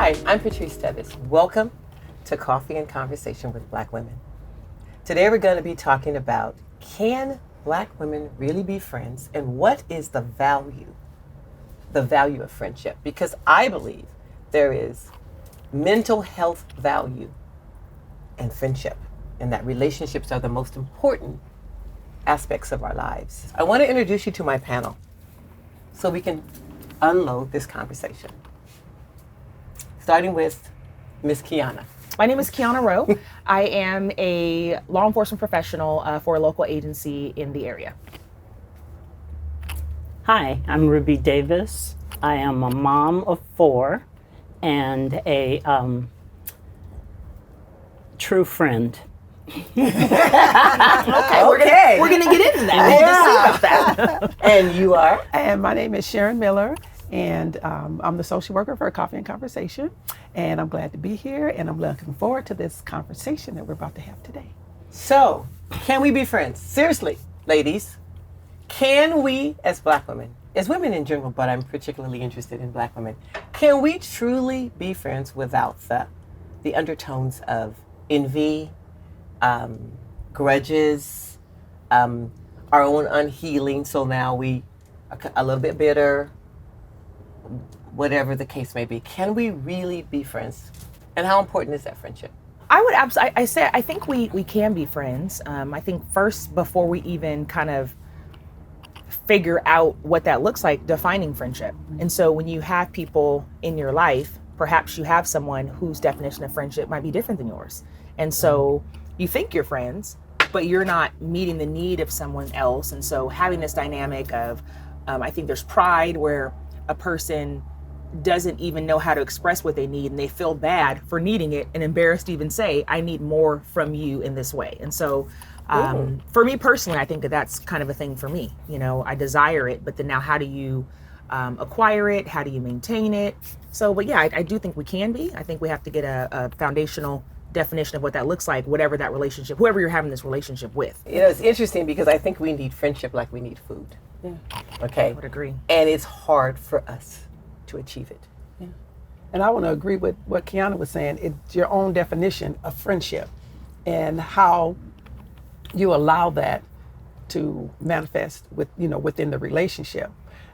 Hi, I'm Patrice Tevis. Welcome to Coffee and Conversation with Black Women. Today we're going to be talking about, can Black women really be friends, and what is the value of friendship? Because I believe there is mental health value in friendship, and that relationships are the most important aspects of our lives. I want to introduce you to my panel so we can unload this conversation. Starting with Ms. Kiana. My name is Kiana Rowe. I am a law enforcement professional for a local agency in the area. Hi, I'm Ruby Davis. I am a mom of 4 and a true friend. We're gonna get into that. We'll just see about that. And you are? And my name is Sharon Miller, and I'm the social worker for Coffee and Conversation. And I'm glad to be here, and I'm looking forward to this conversation that we're about to have today. So, can we be friends? Seriously, ladies, can we, as Black women, as women in general, but I'm particularly interested in Black women, can we truly be friends without the undertones of envy, grudges, our own unhealing, so now we are a little bit bitter, whatever the case may be? Can we really be friends? And how important is that friendship? I would absolutely, I think we can be friends. I think first, before we even kind of figure out what that looks like, defining friendship. And so when you have people in your life, perhaps you have someone whose definition of friendship might be different than yours. And so you think you're friends, but you're not meeting the need of someone else. And so having this dynamic of, I think there's pride where a person doesn't even know how to express what they need, and they feel bad for needing it and embarrassed to even say, I need more from you in this way. And so for me personally, I think that's kind of a thing for me. You know, I desire it, but then now how do you acquire it? How do you maintain it? So, but yeah, I do think we can be. I think we have to get a foundational definition of what that looks like, whatever that relationship, whoever you're having this relationship with. You know, it's interesting because I think we need friendship like we need food. Yeah. Okay? I would agree. And it's hard for us to achieve it. Yeah. And I want to agree with what Kiana was saying. It's your own definition of friendship and how you allow that to manifest within the relationship.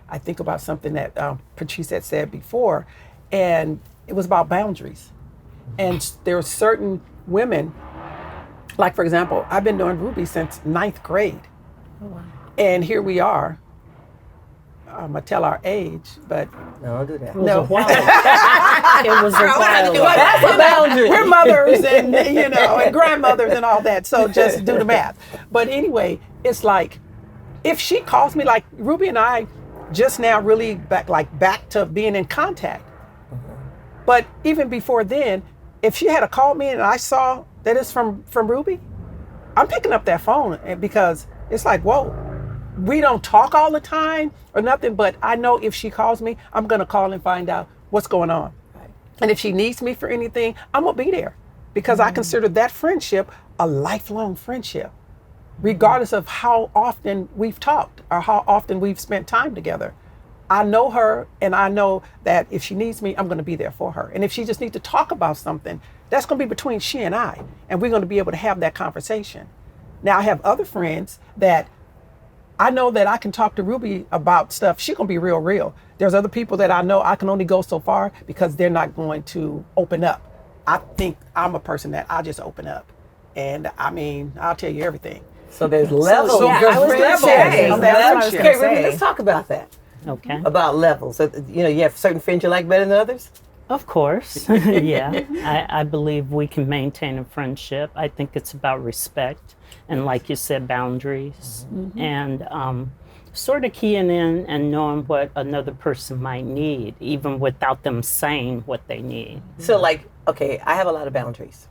I think about something that Patrice had said before, and it was about boundaries. And there are certain women, like for example, I've been knowing Ruby since 9th grade. Oh, wow. And here we are. I'm gonna tell our age, but No, don't do that. It was No. a while. It was a while. That's a boundary. we're mothers and and grandmothers and all that. So just do the math. But anyway, it's like if she calls me, like Ruby and I just now really back to being in contact. But even before then, if she had called me and I saw that it's from Ruby, I'm picking up that phone because it's like, whoa, we don't talk all the time or nothing, but I know if she calls me, I'm gonna call and find out what's going on. Right. And if she needs me for anything, I'm gonna be there because I consider that friendship a lifelong friendship, regardless of how often we've talked or how often we've spent time together. I know her, and I know that if she needs me, I'm going to be there for her. And if she just needs to talk about something, that's going to be between she and I, and we're going to be able to have that conversation. Now, I have other friends that I know that I can talk to Ruby about stuff. She's going to be real. There's other people that I know I can only go so far because they're not going to open up. I think I'm a person that I just open up. And I mean, I'll tell you everything. So there's levels. yeah, I was gonna say, Of that's what I was friendship. gonna Okay, Ruby, say. let's talk about that. Okay. About levels. So, you have certain friends you like better than others? Of course. Yeah. I believe we can maintain a friendship. I think it's about respect and, like you said, boundaries. And sort of keying in and knowing what another person might need, even without them saying what they need. So okay, I have a lot of boundaries.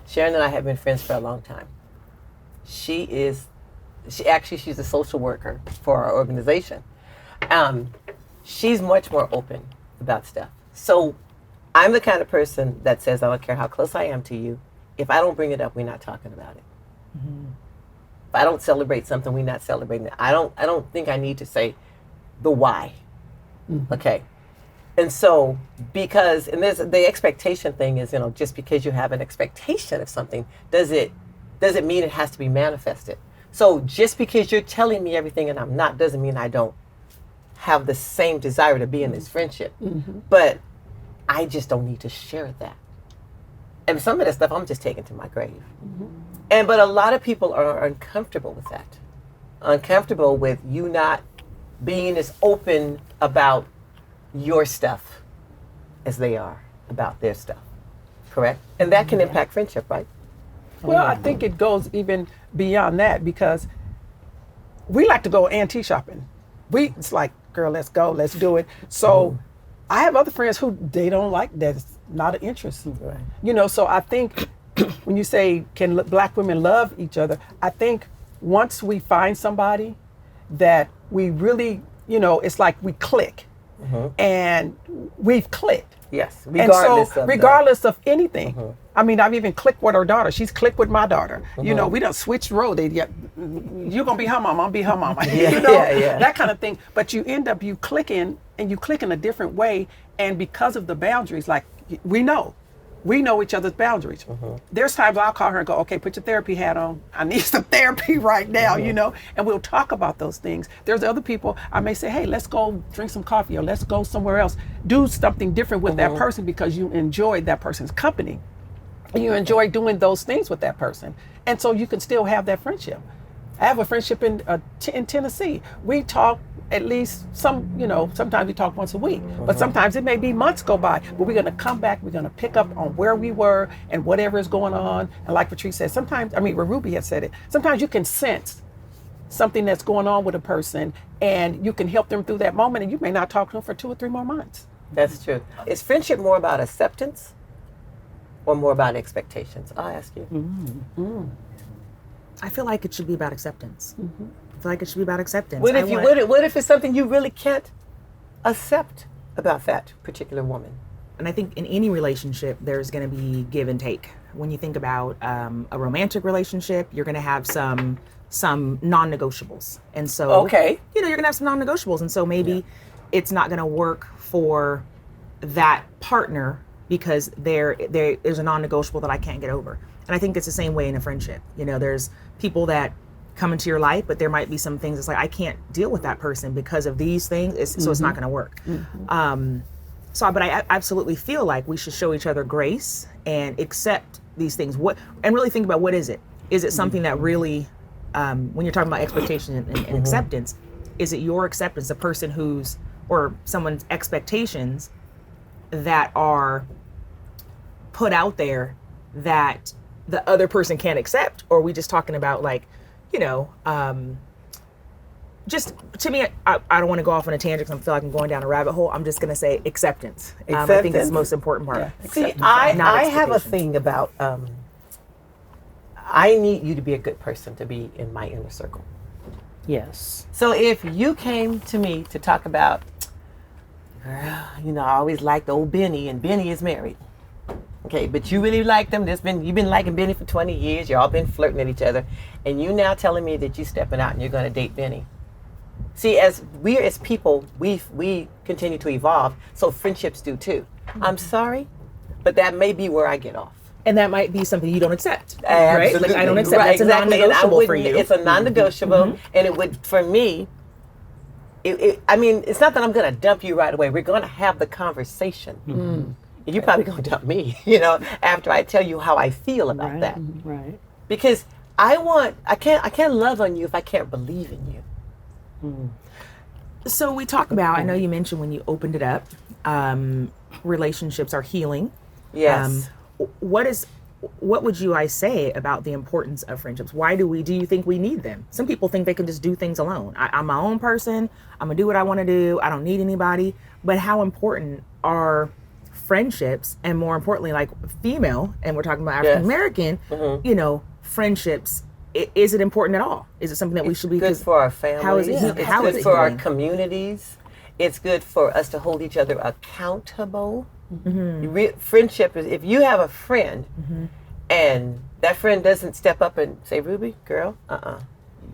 Sharon and I have been friends for a long time. She's a social worker for our organization. She's much more open about stuff. So I'm the kind of person that says, I don't care how close I am to you. If I don't bring it up, we're not talking about it. If I don't celebrate something, we're not celebrating it. I don't think I need to say the why. Okay. And so, because, and there's the expectation thing is, just because you have an expectation of something, does it mean it has to be manifested? So just because you're telling me everything and I'm not, doesn't mean I don't have the same desire to be in this friendship. But I just don't need to share that. And some of that stuff I'm just taking to my grave. But a lot of people are uncomfortable with that. Uncomfortable with you not being as open about your stuff as they are about their stuff. Correct? And that can impact friendship, right? Well, I think it goes even beyond that because we like to go antique shopping. It's like, girl, let's go, let's do it. So I have other friends who they don't like that. It's not an interest. Right. So I think when you say, can Black women love each other? I think once we find somebody that we really, it's like we click and we've clicked. Yes, regardless of anything. I mean, I've even clicked with her daughter. She's clicked with my daughter. We done switched roles. You're gonna be her mama, I'm be her mama. That kind of thing. But you end up clicking, and you click in a different way. And because of the boundaries, like we know each other's boundaries. There's times I'll call her and go, okay, put your therapy hat on. I need some therapy right now, and we'll talk about those things. There's other people I may say, hey, let's go drink some coffee or let's go somewhere else. Do something different with that person because you enjoy that person's company. And you enjoy doing those things with that person. And so you can still have that friendship. I have a friendship in Tennessee. We talk at least sometimes we talk once a week, but sometimes it may be months go by, but we're going to come back, we're going to pick up on where we were and whatever is going on. And like Patrice said, where Ruby had said it, sometimes you can sense something that's going on with a person and you can help them through that moment and you may not talk to them for 2 or 3 more months. That's true. Is friendship more about acceptance or more about expectations? I'll ask you. I feel like it should be about acceptance. I feel like it should be about acceptance. What if it's something you really can't accept about that particular woman? And I think in any relationship, there's going to be give and take. When you think about a romantic relationship, you're going to have some non-negotiables. And so, you're going to have some non-negotiables. And so maybe it's not going to work for that partner because there's a non-negotiable that I can't get over. And I think it's the same way in a friendship. There's people that come into your life, but there might be some things it's like, I can't deal with that person because of these things, so it's not going to work. But I absolutely feel like we should show each other grace and accept these things. And really think about, what is it? Is it something that really, when you're talking about expectation and acceptance, is it your acceptance, the person or someone's expectations that are put out there that the other person can't accept? Or are we just talking about just to me, I don't want to go off on a tangent because I feel like I'm going down a rabbit hole. I'm just going to say acceptance. I think it's the most important part. See, I have a thing about, I need you to be a good person to be in my inner circle. Yes. So if you came to me to talk about, girl, I always liked old Benny, and Benny is married. Okay, but you really liked him. You've been liking Benny for 20 years. You all been flirting with each other, and you now telling me that you're stepping out and you're going to date Benny. See, as people, we continue to evolve, so friendships do too. I'm sorry, but that may be where I get off. And that might be something you don't accept, right? Like, I don't accept. Right, That's exactly. A non-negotiable for you. It's a non-negotiable, and it would, for me, it's not that I'm going to dump you right away. We're going to have the conversation. You're probably going to dump me, after I tell you how I feel about that. Right. Because I can't love on you if I can't believe in you. So we talk about, I know you mentioned when you opened it up, relationships are healing. Yes. What would you say about the importance of friendships? Do you think we need them? Some people think they can just do things alone. I'm my own person. I'm gonna do what I want to do. I don't need anybody. But how important are friendships, and more importantly, like female, and we're talking about African American, friendships? Is it important at all? Is it something that we should be? Good for our families. How is it? It's good for our communities. It's good for us to hold each other accountable. Friendship is, if you have a friend and that friend doesn't step up and say, Ruby, girl, you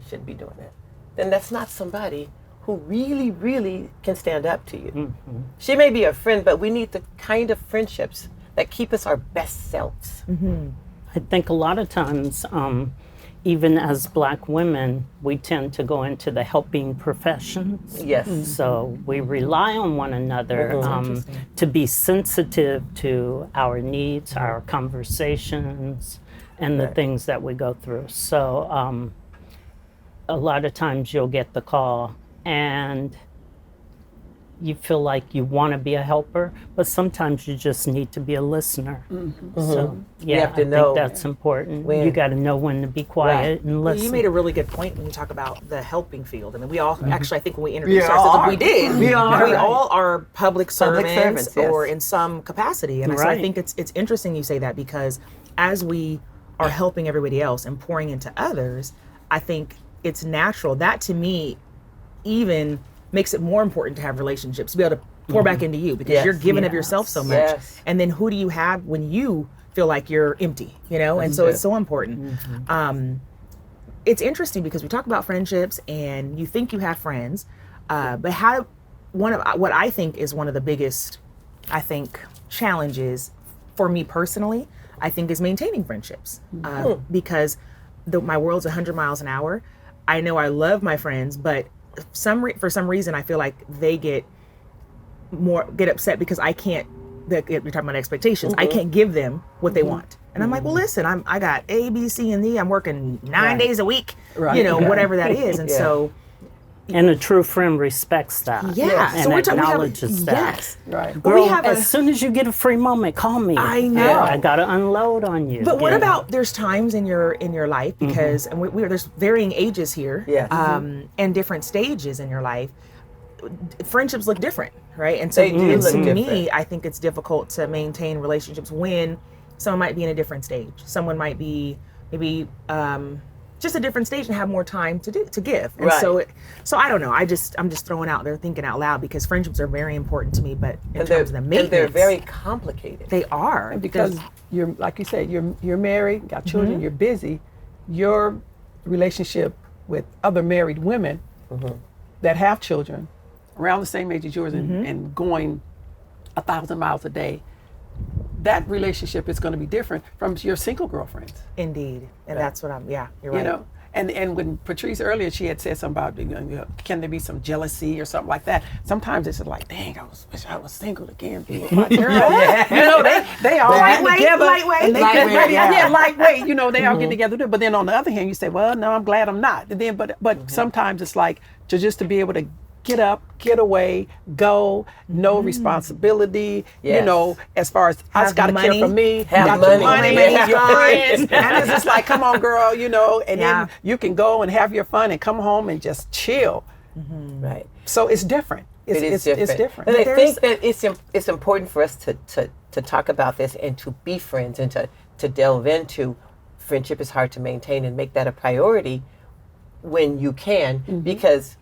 shouldn't be doing that, then that's not somebody who really, really can stand up to you. She may be a friend, but we need the kind of friendships that keep us our best selves. I think a lot of times, even as Black women, we tend to go into the helping professions. Yes. So we rely on one another to be sensitive to our needs, our conversations, and the things that we go through. So a lot of times you'll get the call and you feel like you want to be a helper, but sometimes you just need to be a listener. So yeah, have to I know think that's important. when. You got to know when to be quiet and Well, listen. you made a really good point when you talk about the helping field. I mean, we all actually, I think when we introduced ourselves, we did. We are. We all are public servants, servants, yes. or in some capacity. And so I think it's interesting you say that, because as we are helping everybody else and pouring into others, I think it's natural. That to me even makes it more important to have relationships, to be able to pour back into you, because Yes. you're giving of yourself so much. Yes. And then who do you have when you feel like you're empty, you know? And so it's so important. It's interesting because we talk about friendships and you think you have friends, but one of what I think is one of the biggest, challenges for me personally, I think, is maintaining friendships. Because my world's 100 miles an hour. I know I love my friends, but for some reason I feel like they get upset because I can't. You're talking about expectations. I can't give them what they want, and I'm like, well, listen, I got A, B, C, and D. I'm working 9 days a week, whatever that is, and so. And a true friend respects that. Yeah, And so acknowledges that. Yes, Right. But Girl, as soon as you get a free moment, call me. I know. I got to unload on you. But what about, there's times in your life, because and there's varying ages here, Yes. and different stages in your life. Friendships look different, right? And so They do look to me, different. I think it's difficult to maintain relationships when someone might be in a different stage. Someone might be maybe just a different stage and have more time to give. And Right. so I don't know. I'm just throwing out there, thinking out loud, because friendships are very important to me. But in And terms of the maintenance, they're very complicated. they are, Because you're, like you said, you're married, got children, you're busy. Your relationship with other married women that have children around the same age as yours and going 1,000 miles a day, that relationship is going to be different from your single girlfriends. indeed, and that's what you're right. You know, and when Patrice earlier, she had said something about, can there be some jealousy or something like that? Sometimes it's like, dang, I wish I was single again. Be with my girl. You know, they all get together. Lightweight. And they Lightweight, get, yeah. lightweight. You know, they all get together. But then on the other hand, you say, well, no, I'm glad I'm not. And then, but sometimes it's like to be able to get up, get away, go, no responsibility, you Yes. know, as far as I just got to care money. for me, Have got money. your money, Yeah. have your friends. And it's just like, come on, girl, you know, and Yeah. then you can go and have your fun and come home and just chill. Right. So it's different. It is It's different. And I There's- think that it's important for us to talk about this and to be friends and to delve into friendship is hard to maintain and make that a priority when you can, because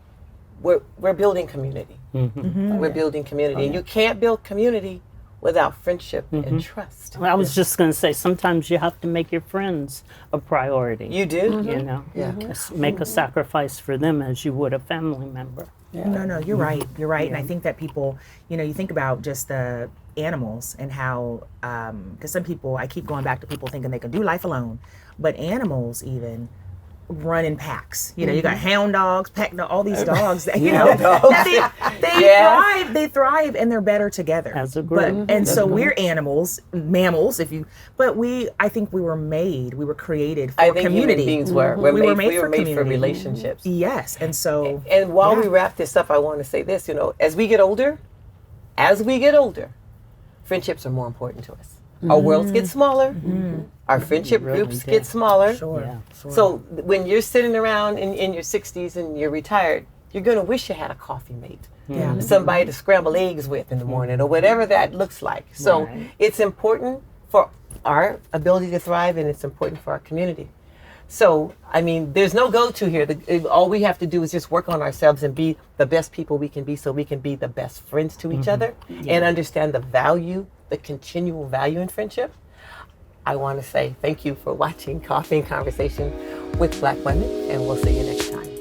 we're building community. We're building community, and you can't build community without friendship and trust. I was just going to say, sometimes you have to make your friends a priority. You do? You know, Yeah. make a sacrifice for them as you would a family member. No, you're right. You're right. And I think that people, you think about just the animals and how, because some people, I keep going back to people thinking they can do life alone, but animals even run in packs. You got hound dogs, pack dog, all these dogs that, that they Yes. they thrive and they're better together. As a group. And so we're animals, mammals, I think we were created for I think community. human beings were. We were made we were for made for community. relationships. Yes. And so, And while we wrap this up, I want to say this, as we get older, friendships are more important to us. Our worlds get smaller. Our friendship really groups do. get smaller. sure. Yeah. So when you're sitting around in your 60s and you're retired, you're going to wish you had a coffee mate. Yeah. Somebody to scramble eggs with in the morning or whatever that looks like. So Right. it's important for our ability to thrive, and it's important for our community. So, I mean, there's no go-to here. All we have to do is just work on ourselves and be the best people we can be, so we can be the best friends to each other and understand the value, the continual value in friendship. I want to say thank you for watching Coffee and Conversation with Black Women, and we'll see you next time.